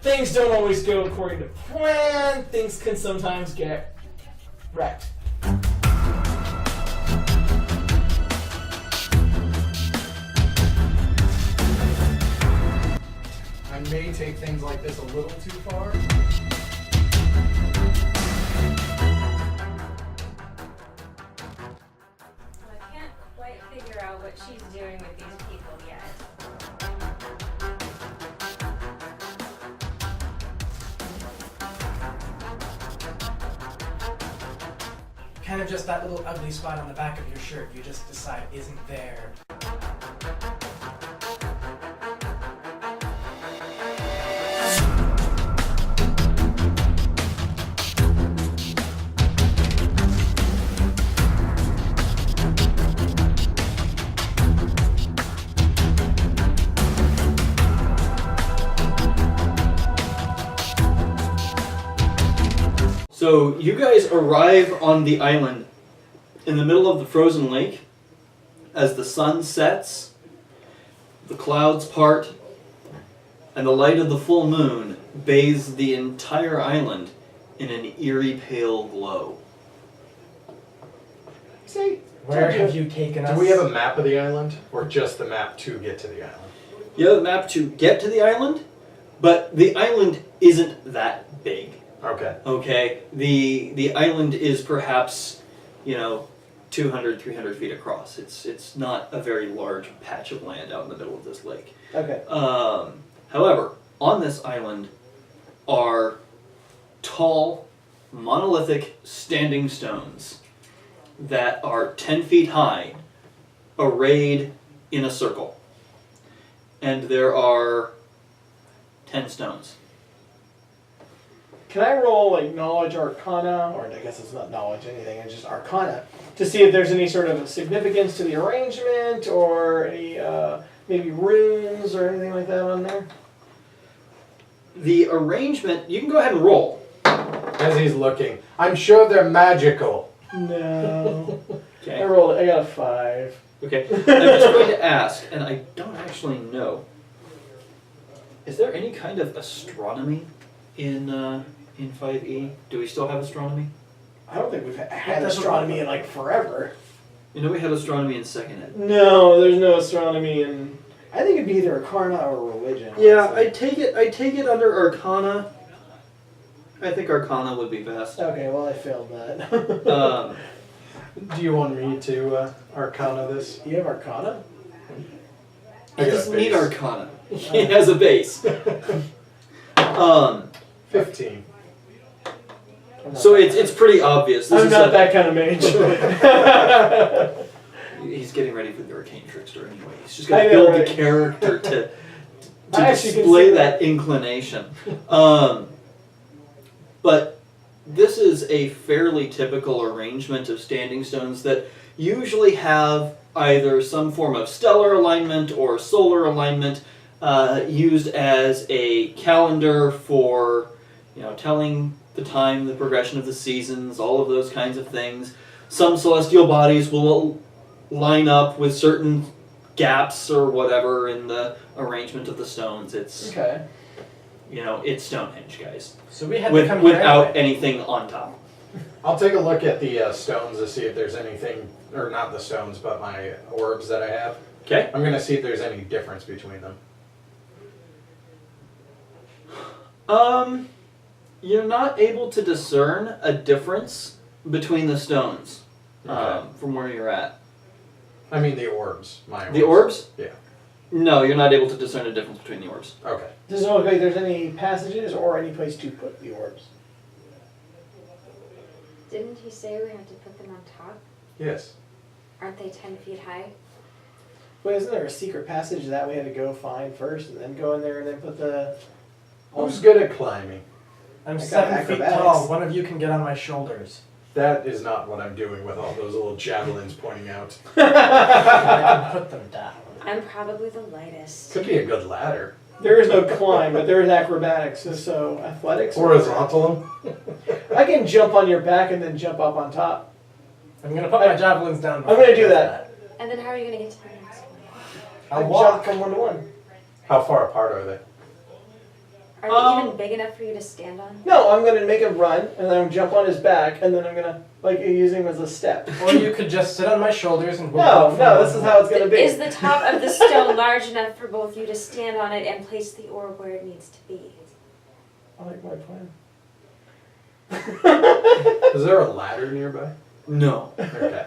things don't always go according to plan. Things can sometimes get wrecked. I may take things like this a little too far. I can't quite figure out what she's doing with these people yet. Kind of just that little ugly spot on the back of your shirt you just decide isn't there. So you guys arrive on the island in the middle of the frozen lake. As the sun sets, the clouds part, and the light of the full moon bathes the entire island in an eerie pale glow. See, Where have you taken us? Do we have a map of the island, or just the map to get to the island? You have a map to get to the island, but the island isn't that big. Okay. Okay, the island is perhaps, 200, 300 feet across. It's not a very large patch of land out in the middle of this lake. Okay. However, on this island are tall, monolithic standing stones that are 10 feet high, arrayed in a circle. And there are 10 stones. Can I roll like knowledge arcana, or I guess it's not knowledge anything, it's just arcana, to see if there's any sort of significance to the arrangement or any maybe runes or anything like that on there? The arrangement, you can go ahead and roll. As he's looking, I'm sure they're magical. No. Okay. I got a 5. Okay. I'm just going to ask, and I don't actually know. Is there any kind of astronomy in 5e? Do we still have astronomy? I don't think we've had astronomy in like forever. We had astronomy in second ed. No, there's no astronomy in. I think it'd be either arcana or religion. Yeah, honestly. I'd take it under arcana. I think arcana would be best. Okay, well I failed that. Um, Do you want me to arcana this? You have arcana? He I got a doesn't need base. arcana. He has a base. 15. So it's pretty obvious. This I'm is not a- that kind of mage. He's getting ready for the arcane trickster anyway. He's just going I to know, build right? the character to I actually can display see that inclination. But this is a fairly typical arrangement of standing stones that usually have either some form of stellar alignment or solar alignment, used as a calendar for telling the time, the progression of the seasons, all of those kinds of things. Some celestial bodies will line up with certain gaps or whatever in the arrangement of the stones. It's Okay. it's Stonehenge, guys, So we had to come here without anyway. anything on top. I'll take a look at the stones to see if there's anything, or not the stones, but my orbs that I have. Okay. I'm going to see if there's any difference between them. You're not able to discern a difference between the stones Okay. from where you're at. I mean the orbs. My orbs. The orbs? Yeah. No, you're not able to discern a difference between the orbs. Okay. Does it look like there's any passages or any place to put the orbs? Didn't he say we had to put them on top? Yes. Aren't they 10 feet high? Wait, isn't there a secret passage that we had to go find first and then go in there and then put the... Who's good at climbing? I'm I got 7 feet acrobatics. tall. One of you can get on my shoulders. That is not what I'm doing with all those little javelins pointing out. I can put them down. I'm probably the lightest. Could be a good ladder. There is no climb, but there is acrobatics, so athletics. Horizontal. I can jump on your back and then jump up on top. I'm gonna put my javelins down. I'm gonna do that. And then how are you going to get to the next one? I I'll walk. jump from one to one. How far apart are they? Are they even big enough for you to stand on? No, I'm gonna make him run, and then I'm jump on his back, and then I'm gonna like use him as a step. Or you could just sit on my shoulders and. No, this is how it's gonna be. Is the top of the stone large enough for both you to stand on it and place the orb where it needs to be? I like my plan. Is there a ladder nearby? No. Okay.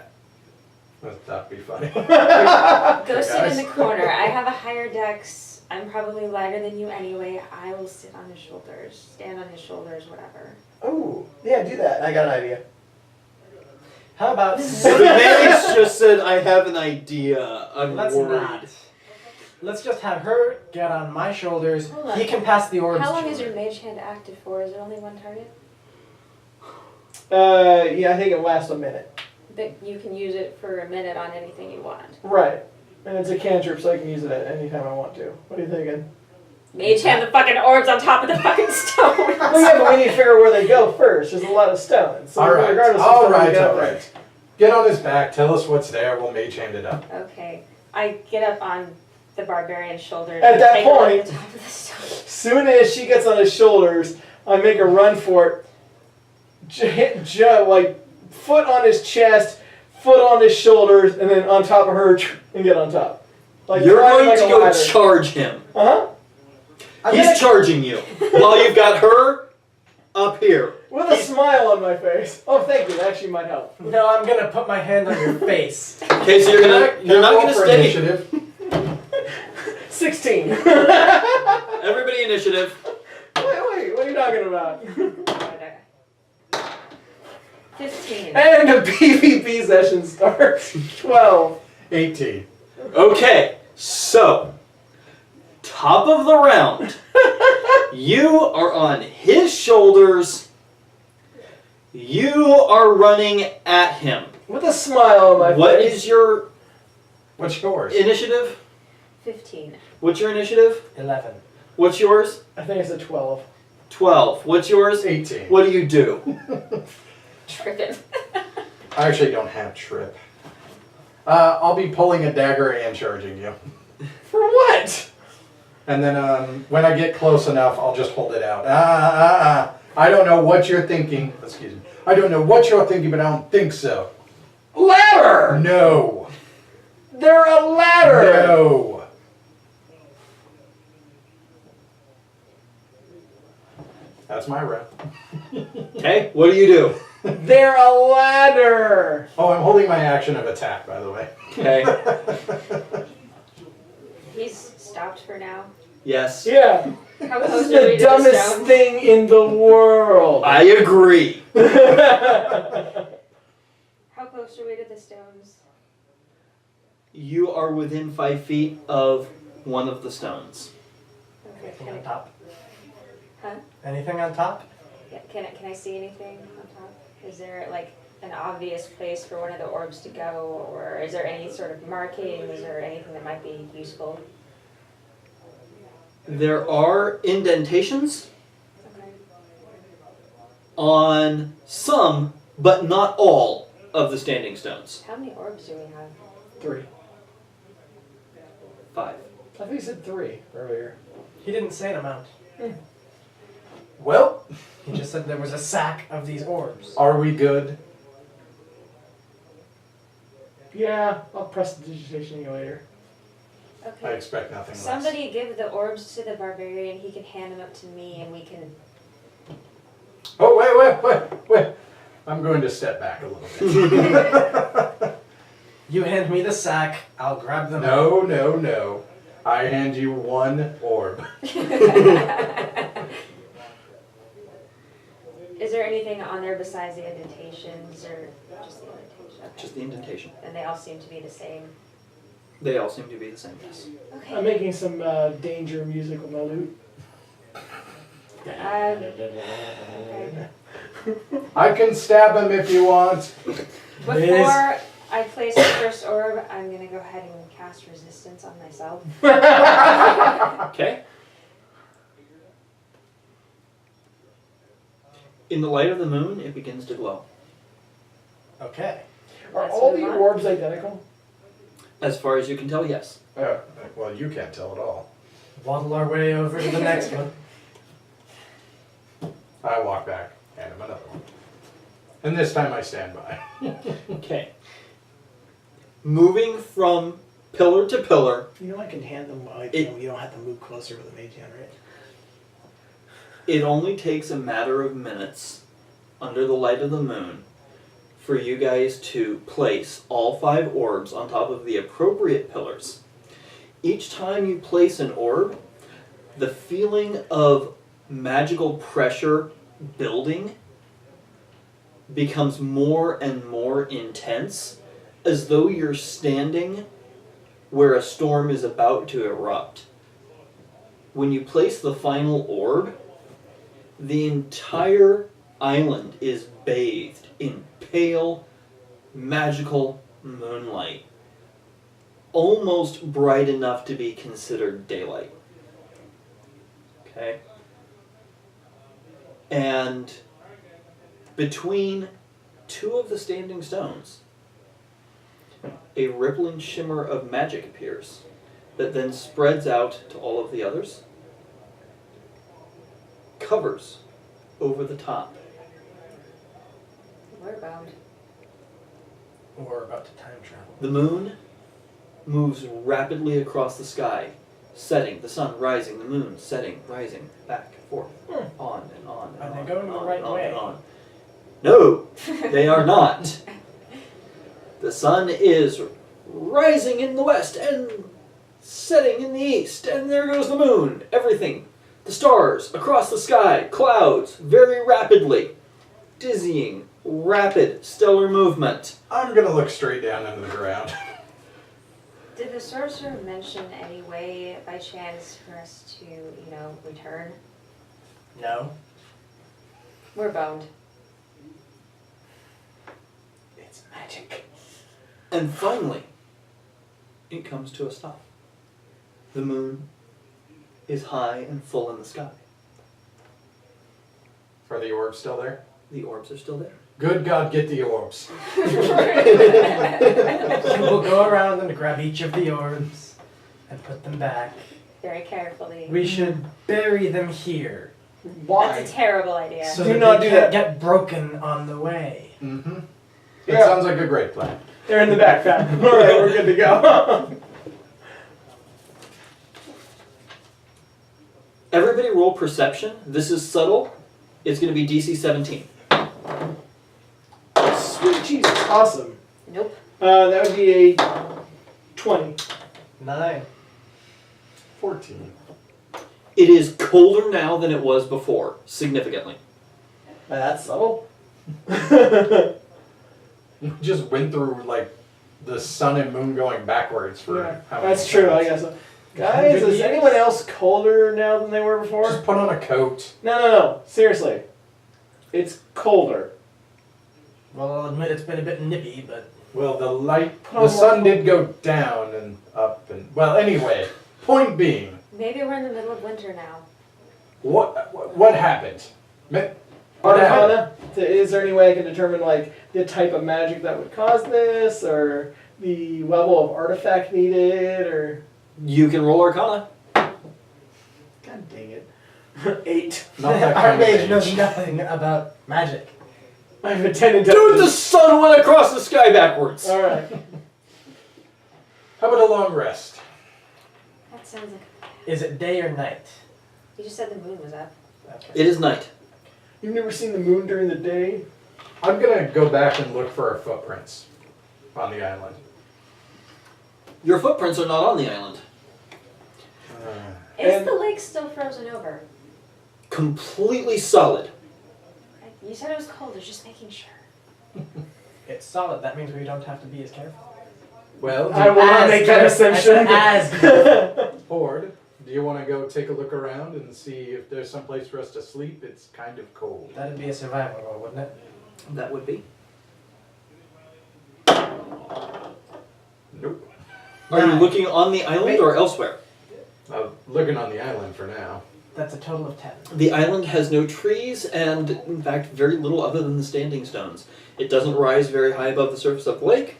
That'd be funny. Go sit in the corner. I have a higher dex. I'm probably lighter than you anyway. I will sit on his shoulders, stand on his shoulders, whatever. Oh, yeah, do that. I got an idea. How about? The mage just said, I have an idea. I'm Let's worried. not. Let's just have her get on my shoulders. Hold on. He can pass the orbs. How long to is her. your mage hand active for? Is it only one target? Yeah, I think it lasts a minute. That you can use it for a minute on anything you want. Right. And it's a cantrip, so I can use it at any time I want to. What are you thinking? Mage hand the fucking orbs on top of the fucking stone. Well, yeah, but we need to figure out where they go first. There's a lot of stones. So Alright, regardless of how we alright, get up there. alright. Get on his back, tell us what's there, we'll mage hand it up. Okay. I get up on the barbarian's shoulders. At and that take a look point- at the top of the stone. Soon as she gets on his shoulders, I make a run for it. Hit Joe, like, foot on his chest, foot on his shoulders, and then on top of her, and get on top. Like You're climbing going like to a go ladder. charge him. Uh-huh. He's charging you. While you've got her up here. With a smile on my face. Oh, thank you. That actually might help. No, I'm gonna put my hand on your face. Okay, so you're not roll gonna for stay. initiative. 16. Everybody initiative. Wait, what are you talking about? 15. And the PvP session starts. 12. 18. Okay, so top of the round. You are on his shoulders. You are running at him. With a smile on my What face. is your What's yours? initiative? 15. What's your initiative? 11. What's yours? I think it's a 12. 12. What's yours? 18. What do you do? Tripping. I actually don't have trip. I'll be pulling a dagger and charging you. For what? And then when I get close enough, I'll just hold it out. I don't know what you're thinking. Excuse me. I don't know what you're thinking, but I don't think so. Ladder! No. They're a ladder! No. That's my rep. Okay, what do you do? They're a ladder! Oh, I'm holding my action of attack, by the way. Okay. He's stopped for now. Yes. Yeah. How This close is are we the to the dumbest stone? thing in the world. I agree. How close are we to the stones? You are within 5 feet of one of the stones. Okay, Anything can on I, top? huh? Anything on top? Yeah, can I see anything on top? Is there like an obvious place for one of the orbs to go, or is there any sort of markings or anything that might be useful? There are indentations Okay. on some, but not all, of the standing stones. How many orbs do we have? 3. 5. I think you said 3 earlier. He didn't say an amount. Well, He just said there was a sack of these orbs. are we good? Yeah, I'll press the digitation later. I Okay. expect nothing less. Somebody give the orbs to the barbarian. He can hand them up to me, and we can. Oh, wait. I'm going to step back a little bit. You hand me the sack, I'll grab them. No. I hand you one orb. Is there anything on there besides the indentations, or just the indentation? Okay. Just the indentation. And they all seem to be the same. They all seem to be the same, yes. Okay. I'm making some danger music with my lute. Okay. I can stab him if you want. Before I place the first orb, I'm gonna go ahead and cast resistance on myself. Okay. In the light of the moon, it begins to glow. Okay. Are Let's all move the on. orbs identical? As far as you can tell, yes. Well, you can't tell at all. Waddle our way over to the next one. I walk back, hand him another one. And this time I stand by. Okay. Moving from pillar to pillar, You know I can hand them, you don't have to move closer with the mage hand, right? it only takes a matter of minutes under the light of the moon for you guys to place all 5 orbs on top of the appropriate pillars. Each time you place an orb, the feeling of magical pressure building becomes more and more intense, as though you're standing where a storm is about to erupt. When you place the final orb, the entire island is bathed in pale, magical moonlight, almost bright enough to be considered daylight. Okay? And between 2 of the standing stones, a rippling shimmer of magic appears that then spreads out to all of the others, covers over the top. We're bound. We're about to time travel. The moon moves rapidly across the sky, setting, the sun rising, the moon setting, rising, back and forth, on and on and Are on. they going and the on right and on way? and on. No, they are not. The sun is rising in the west and setting in the east, and there goes the moon. Everything, the stars across the sky, clouds, very rapidly, dizzying, rapid stellar movement. I'm gonna look straight down into the ground. Did the sorcerer mention any way, by chance, for us to, return? No. We're boned. It's magic. And finally, it comes to a stop. The moon is high and full in the sky. Are the orbs still there? The orbs are still there. Good God, get the orbs. We'll go around and grab each of the orbs and put them back. Very carefully. We should bury them here. Why? That's a terrible idea. So Do that not they do can't that. get broken on the way. Mm-hmm. That Yeah. sounds like a great plan. They're in the backpack. Alright, we're good to go. Everybody roll perception. This is subtle. It's going to be DC 17. Sweet Jesus. Awesome. Nope. That would be a 20. 9. 14. It is colder now than it was before, significantly. That's subtle. You just went through, like, the sun and moon going backwards for Yeah, how many that's true, I seconds? guess. Guys, 100 is years? anyone else colder now than they were before? Just put on a coat. No. Seriously. It's colder. Well, I'll admit it's been a bit nippy, but Well, the light, Put on the sun more- did go down and up and, well, anyway, point being, Maybe we're in the middle of winter now. what happened? What happened? Arcana? Is there any way I can determine, like, the type of magic that would cause this, or the level of artifact needed, or... You can roll Arcana. God dang it. 8. Not that our kind of mage knows mage. nothing about magic. I have a 10 intelligence. Dude, the sun went across the sky backwards. Alright. How about a long rest? That sounds like... Is it day or night? You just said the moon was up. Okay. It is night. You've never seen the moon during the day? I'm gonna go back and look for our footprints on the island. Your footprints are not on the island. Is And- the lake still frozen over? Completely solid. You said it was cold. I was just making sure. It's solid. That means we don't have to be as careful. Well, I will not As make that careful- assumption. as Ford, do you want to go take a look around and see if there's some place for us to sleep? It's kind of cold. That'd be a survival roll, wouldn't it? That would be. Nope. Are you Nine. looking on the island or elsewhere? Looking on the island for now. That's a total of 10. The island has no trees and, in fact, very little other than the standing stones. It doesn't rise very high above the surface of the lake.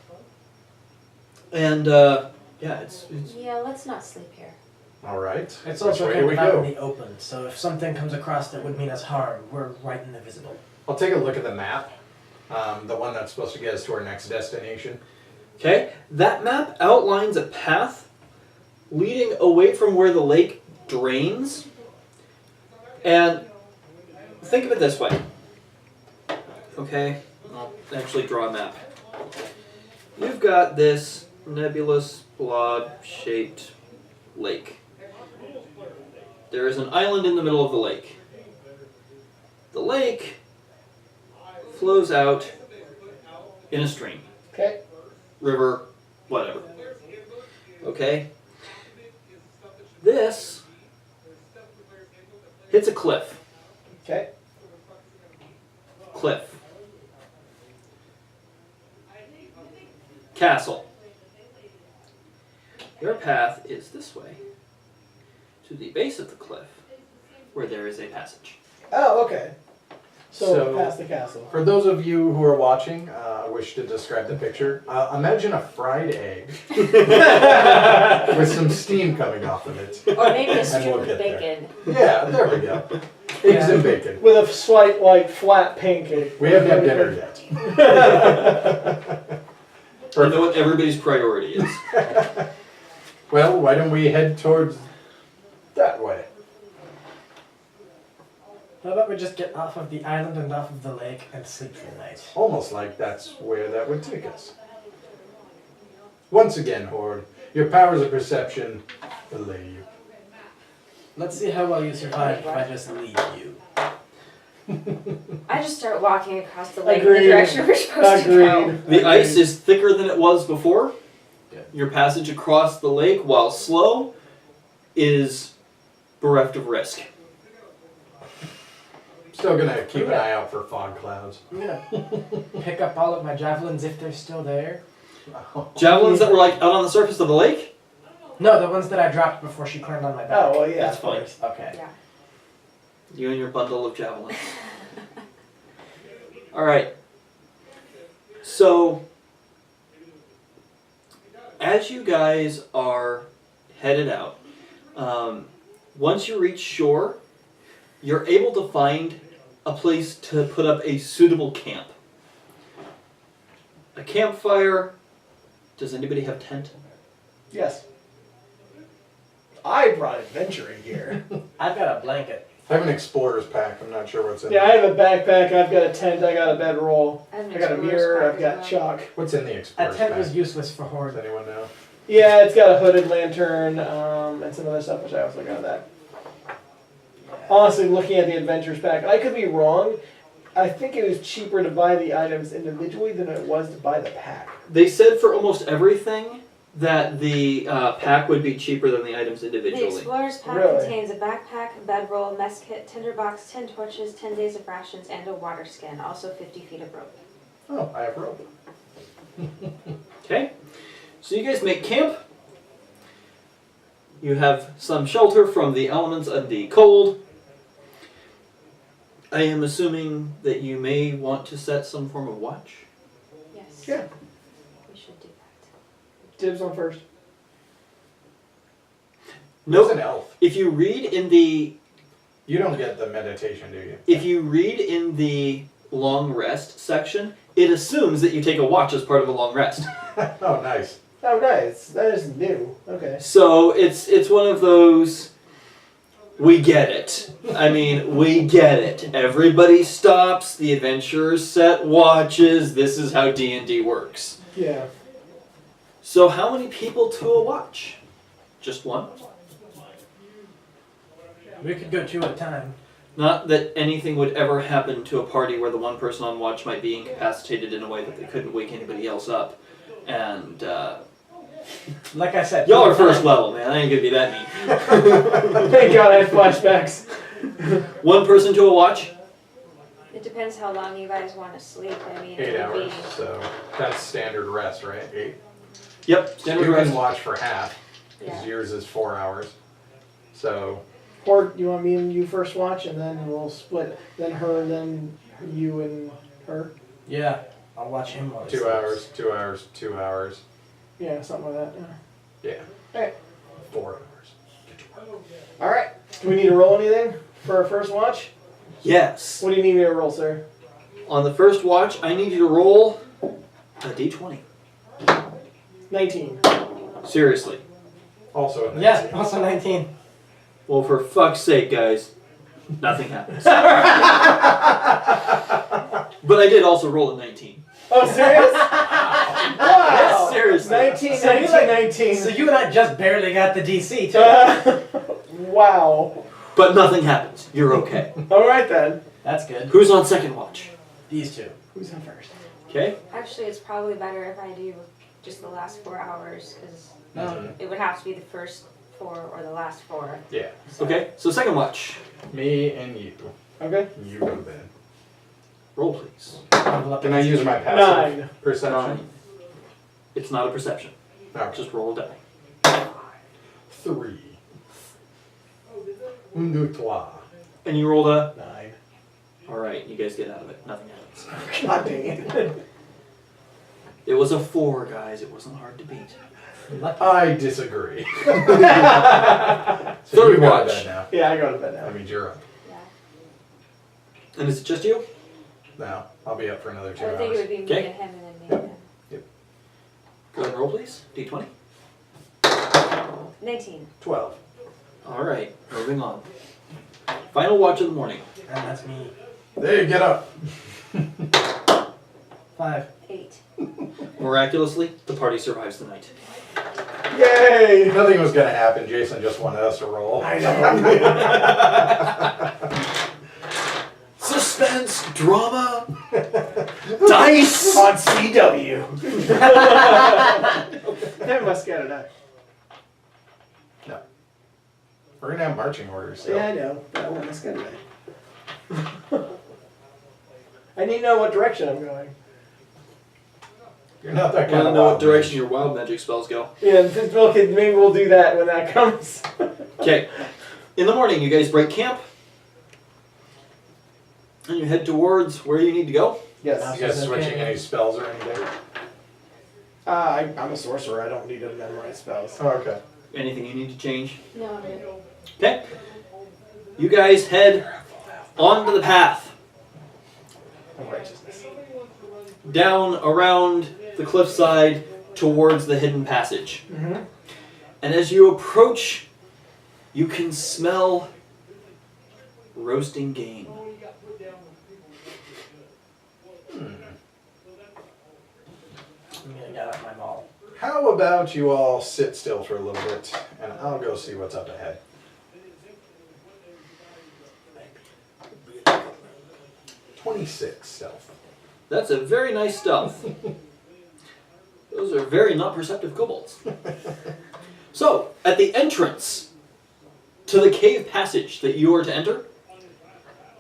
And, yeah, it's Yeah, let's not sleep here. All right. It's Which also way kind do we of out in go? the open, so if something comes across that would mean us harm, we're right in the visible. I'll take a look at the map, the one that's supposed to get us to our next destination. Okay, that map outlines a path leading away from where the lake drains. And think of it this way. Okay, I'll actually draw a map. You've got this nebulous, blob-shaped lake. There is an island in the middle of the lake. The lake flows out in a stream. Okay. River, whatever. Okay? This hits a cliff. Okay. Cliff. Castle. Your path is this way to the base of the cliff where there is a passage. Oh, okay. So So- past the castle. For those of you who are watching, I wish to describe the picture. Imagine a fried egg with some steam coming off of it. Or maybe a And strip we'll of get there. bacon. Yeah, there we go. Eggs and bacon. With a slight, like, flat pancake. We haven't had dinner yet. I know what everybody's priority is. Well, why don't we head towards that way? How about we just get off of the island and off of the lake and sleep for the night? Almost like that's where that would take us. Once again, Horde, your powers of perception belay you. Let's see how well you survive if I just leave you. I just start walking across the lake in Agreed. the direction we're supposed to go. Agreed. The ice is thicker than it was before. Yeah. Your passage across the lake, while slow, is bereft of risk. Still gonna keep an eye out for fog clouds. I'm gonna pick up all of my javelins if they're still there. Javelins that were like out on the surface of the lake? No, the ones that I dropped before she climbed on my back. Oh, well, yeah. That's of fine. course. Okay. Yeah. You and your bundle of javelins. Alright. So, as you guys are headed out, once you reach shore, you're able to find a place to put up a suitable camp. A campfire. Does anybody have tent? Yes. I brought adventuring gear. I've got a blanket. I have an explorer's pack. I'm not sure what's in Yeah, I there. have a backpack, I've got a tent, I got a bedroll, I have an I got a explorer's mirror, pack I've got as chalk. What's in the A explorer's tent pack? was useless for Does Horde. anyone know? Yeah, it's got a hooded lantern, and some other stuff, which I also got that. Honestly, looking at the adventures pack, I could be wrong. I think it was cheaper to buy the items individually than it was to buy the pack. They said for almost everything that the pack would be cheaper than the items The individually. Explorer's Pack Really? contains a backpack, bedroll, mess kit, tinderbox, 10 torches, 10 days of rations, and a water skin. Also 50 feet of rope. Oh, I have rope. Okay, so you guys make camp. You have some shelter from the elements of the cold. I am assuming that you may want to set some form of watch. Yes. Yeah. We should do that. Dibs on first. Who's Nope. an elf? If you read in the You don't get the meditation, do you? if you read in the long rest section, it assumes that you take a watch as part of a long rest. Oh, nice. Oh, nice. That is new. Okay. So it's one of those. We get it. I mean, we get it. Everybody stops. The adventurers set watches. This is how D&D works. Yeah. So how many people to a watch? Just one? We could go two at a time. Not that anything would ever happen to a party where the one person on watch might be incapacitated in a way that they couldn't wake anybody else up. And Like I said, y'all two are at a first time. level, man. I ain't gonna be that mean. Thank God I had flashbacks. One person to a watch? It depends how long you guys want to sleep. I mean, 8 it would hours. be. So that's standard rest, right? 8. Yep, standard You rest. can watch for half, because Yeah. yours is 4 hours. So Or you want me and you first watch, and then we'll split. Then her, then you and her. Yeah, I'll watch him while he 2 sleeps. hours, 2 hours, 2 hours. Yeah, something like that. Yeah. Yeah. Alright. 4 hours. Get to All right. Do we need to roll anything for our first watch? Yes. What do you need me to roll, sir? On the first watch, I need you to roll a d20. 19. Seriously. Also a 19. Yeah, also 19. Well, for fuck's sake, guys, nothing happens. But I did also roll a 19. Oh, serious? Wow. Yes, seriously. 19, So you 19, like- 19. So you and I just barely got the DC too. Wow. But nothing happens. You're okay. All right then. That's good. Who's on second watch? These two. Who's on first? Okay. Actually, it's probably better if I do just the last 4 hours, because Mhm. it would have to be the first 4 or the last 4. Yeah. Okay, so second watch. Me and you. Okay. You go to bed. Roll, please. Can I use my passive 9. perception? 9. It's not a perception. No. Just roll a die. 3. 1, 2, 3. And you rolled a... 9. Alright, you guys get out of it. Nothing happens. God dang it. It was a 4, guys. It wasn't hard to beat. I disagree. so Third you go watch. to bed now. Yeah, I go to bed now. That means you're up. Yeah. And is it just you? No, I'll be up for another 2 I would think it hours. would be me Okay. and him and then me and him. Go ahead and roll, please. D20. 19. 12. Alright, moving on. Final watch of the morning. And that's me. There, get up. 5. 8. Miraculously, the party survives the night. Yay! Nothing was going to happen. Jason just wanted us to roll. I know. Suspense, drama, dice. On CW. That must get it up. No. We're going to have marching orders. So. Yeah, I know. But I want to get it. I need to know what direction I'm going. You're not that I kind want of to know what wild direction bitch. your wild magic spells go. Yeah, okay, maybe we'll do that when that comes. Okay. In the morning, you guys break camp. And you head towards where you need to go. Yes. You guys Okay. switching any spells or anything? I'm a sorcerer. I don't need to memorize spells. Oh, okay. Anything you need to change? No, I'm good. Okay. You guys head onto the path. Of righteousness. Down around the cliffside towards the hidden passage. Mm-hmm. And as you approach, you can smell roasting game. I'm gonna get out my mall. How about you all sit still for a little bit, and I'll go see what's up ahead. 26 stealth. That's a very nice stealth. Those are very not perceptive kobolds. So, at the entrance to the cave passage that you are to enter,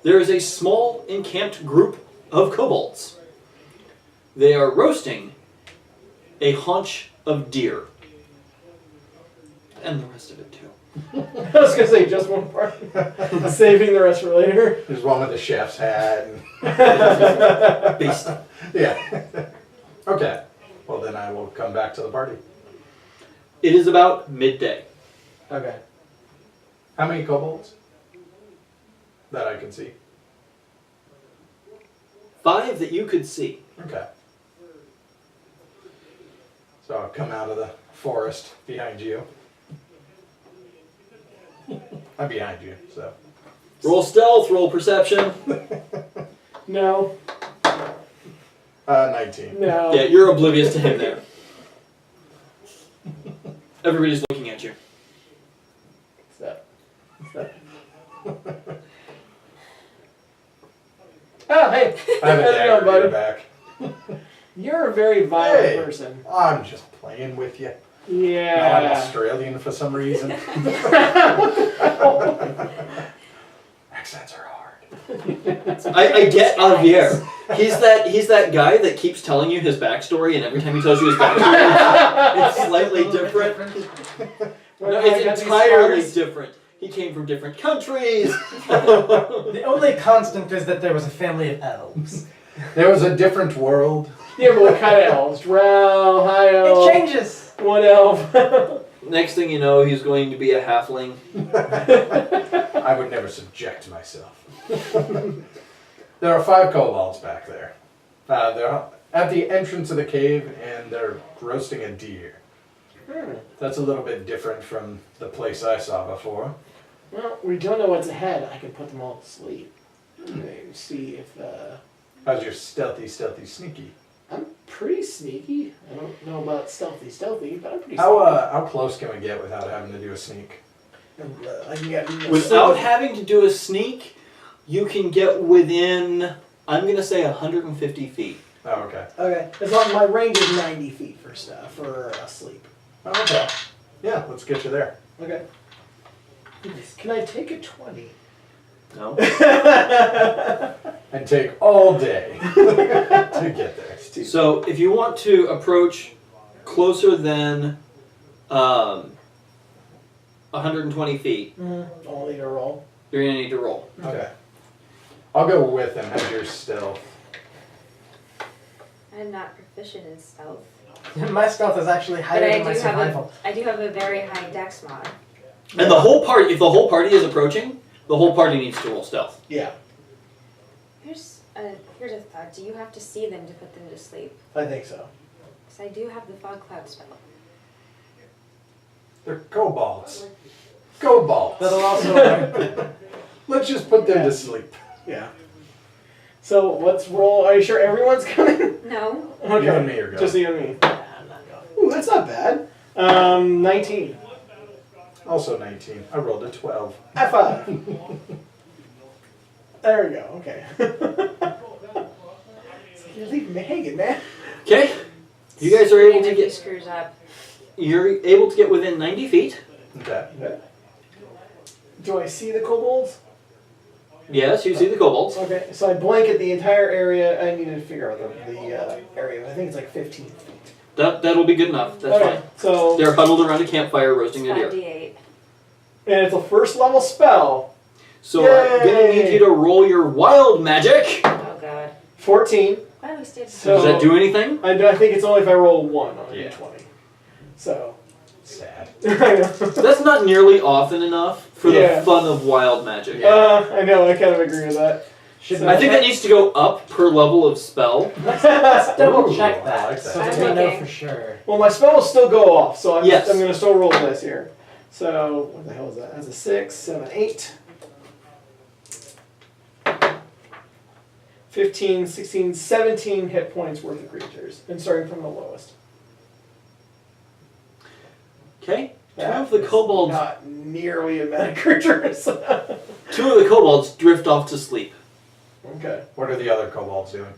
there is a small encamped group of kobolds. They are roasting a haunch of deer. And the rest of it too. I was gonna say just one part. Saving the rest for later. There's one with the chef's hat. And Based. yeah. Okay. Well, then I will come back to the party. It is about midday. Okay. How many kobolds? That I can see. 5 that you could see. Okay. So I'll come out of the forest behind you. I'm behind you, so. Roll stealth, roll perception. No. 19. No. Yeah, you're oblivious to him there. Everybody's looking at you. What's that? What's that? Oh, hey. I have a How's it dagger going, to your buddy? back. You're a very violent Hey. person. I'm just playing with you. Now I'm Yeah. Australian for some reason. Accents are hard. I get Javier. He's that guy that keeps telling you his backstory, and every time he tells you his backstory, it's slightly different. When No, I it's got these entirely scars- different. He came from different countries. The only constant is that there was a family of elves. There was a different world. Yeah, but what kind of elves? Drow, high elf, It changes. one elf. Next thing you know, he's going to be a halfling. I would never subject myself. There are 5 kobolds back there. They're at the entrance of the cave, and they're roasting a deer. That's a little bit different from the place I saw before. Well, we don't know what's ahead. I can put them all to sleep. Maybe see if How's your stealthy, sneaky? I'm pretty sneaky. I don't know about stealthy, but I'm pretty How close can we get without having to do a sneak? sneaky. I can get Without having to do a sneak, you can get within, I'm going to say 150 feet. Oh, okay. Okay, as long as my range is 90 feet for stuff for sleep. Oh, okay. Yeah, let's get you there. Okay. Can I take a 20? No? And take all day to get there. So if you want to approach closer than 120 feet, I'll need a roll. you're going to need to roll. Okay. I'll go with him as your stealth. I'm not proficient in stealth. My stealth is actually But higher than my survival. I do have a very high dex mod. And the whole party, if the whole party is approaching, the whole party needs to roll stealth. Yeah, Here's a thought. Do you have to see them to put them to sleep? I think so. Because I do have the fog cloud spell. They're kobolds. Kobolds. That'll also Let's just put them to sleep. Yeah. So let's roll. Are you sure everyone's coming? No. Okay. You and me are going. Just you and me. I'm not going. Ooh, that's not bad. 19. Also 19. I rolled a 12. High five. There we go. Okay. It's like you're leaving me hanging, man. Okay? You guys are able to If he get, screws up. you're able to get within 90 feet. Okay. Do I see the kobolds? Yes, you see the kobolds. Okay, so I blanket the entire area. I need to figure out the area. I think it's like 15 feet. That'll be good enough. That's Okay, fine. so They're huddled around a campfire roasting a deer. 5d8. and it's a first level spell. So I'm gonna need you to roll your wild magic. Oh god. 14. Why we stayed So- Does that do anything? I think it's only if I roll 1 on a Yeah. d20. So Sad. I know. That's not nearly often enough for Yeah. the fun of wild magic. I know. I kind of agree with that. should I think that needs to go up per level of spell. Let's double check Ooh, I that like so that. that I'm we know looking. for sure. Well, my spell will still go off, so I'm Yes. I'm going to still roll this here. So what the hell is that? That's a 6, 7, 8. 15, 16, 17 hit points worth of creatures, and starting from the lowest. Okay. Two That of the is kobolds. Not nearly a meta creatures. Two of the kobolds drift off to sleep, Okay. What are the other kobolds doing?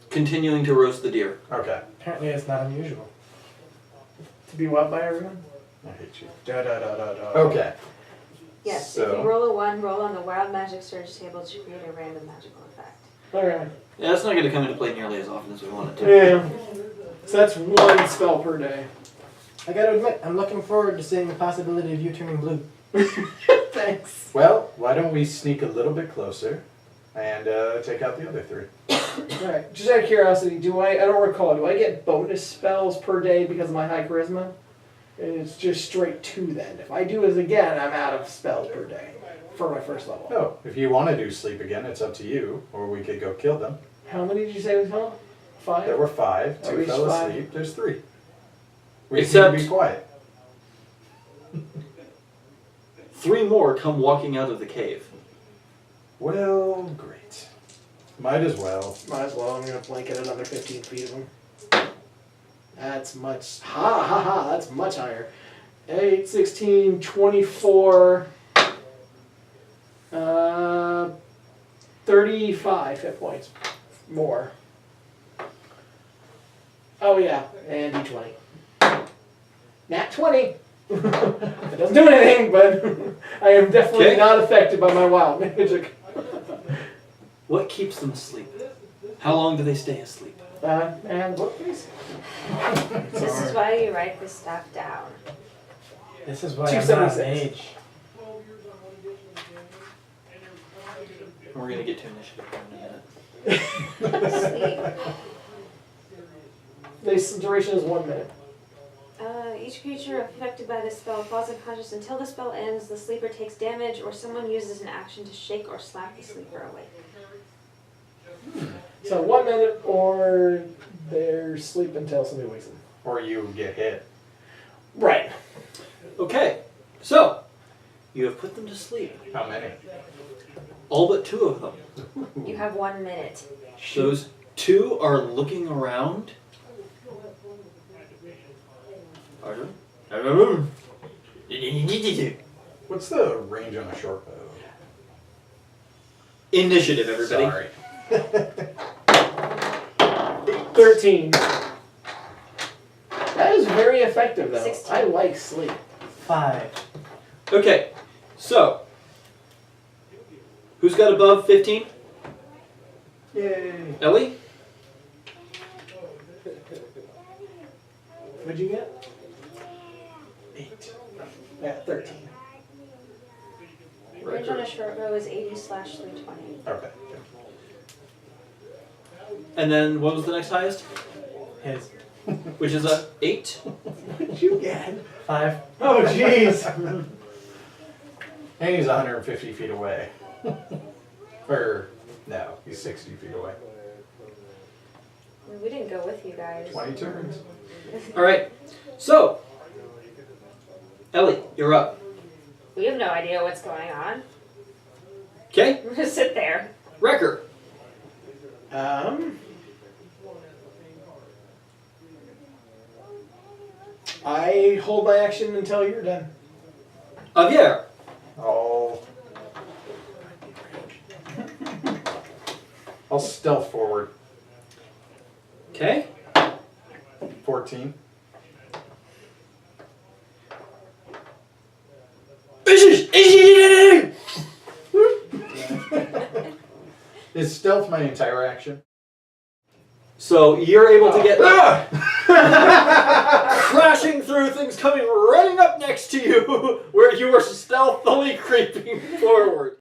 continuing to roast the deer. Okay. Apparently it's not unusual. To be what by everyone? I hate you. Da da da da da. Okay. Yes, So- if you roll a 1, roll on the wild magic surge table to create a random magical effect. Okay. Yeah, that's not going to come into play nearly as often as we want it to. Yeah. So that's 1 spell per day. I gotta admit, I'm looking forward to seeing the possibility of you turning blue. Thanks. Well, why don't we sneak a little bit closer and take out the other 3? Alright, just out of curiosity, I don't recall, do I get bonus spells per day because of my high charisma? It's just straight 2 then. If I do this again, I'm out of spells per day for my first level. Oh, if you want to do sleep again, it's up to you. Or we could go kill them. How many did you say we saw? 5? There were 5. Oh, 2 each fell 5. asleep. There's 3. We Except- need to be quiet. 3 more come walking out of the cave. Well, great. Might as well. Might as well. I'm going to blanket another 15 feet of them. That's much. That's much higher. 8, 16, 24. 35 hit points. More. Oh, yeah. And d20. Nat 20. It doesn't do anything, but I am definitely Okay. not affected by my wild magic. What keeps them asleep? How long do they stay asleep? And look, please. This is why you write this stuff down. This is why I'm not an 276. age. We're going to get to initiative in a minute. Sleep. The duration is 1 minute. Each creature affected by this spell falls unconscious until the spell ends. The sleeper takes damage, or someone uses an action to shake or slap the sleeper awake. So 1 minute, or they're sleep until somebody wakes them. Or you get hit. Right. Okay, so you have put them to sleep. How many? All but 2 of them. You have 1 minute. Those 2 are looking around. What's the range on a short bow? Initiative, everybody. Sorry. 13. That is very effective, though. 16. I like sleep. 5. Okay, so who's got above 15? Yay. Ellie? What'd you get? 8. Yeah, 13. Range on a short bow is 80/320. Okay. And then what was the next highest? His. Which is a 8. What'd you get? 5. Oh, jeez. And he's 150 feet away. Or, no, he's 60 feet away. We didn't go with you guys. 20 turns. Alright, so Ellie, you're up. We have no idea what's going on. Okay, We're gonna sit there. Wrecker. I hold my action until you're done. Javier. Oh. I'll stealth forward. Okay. 14. Is stealth my entire action? So you're able to get Ah! crashing through things coming running up next to you where you are stealthily creeping forward.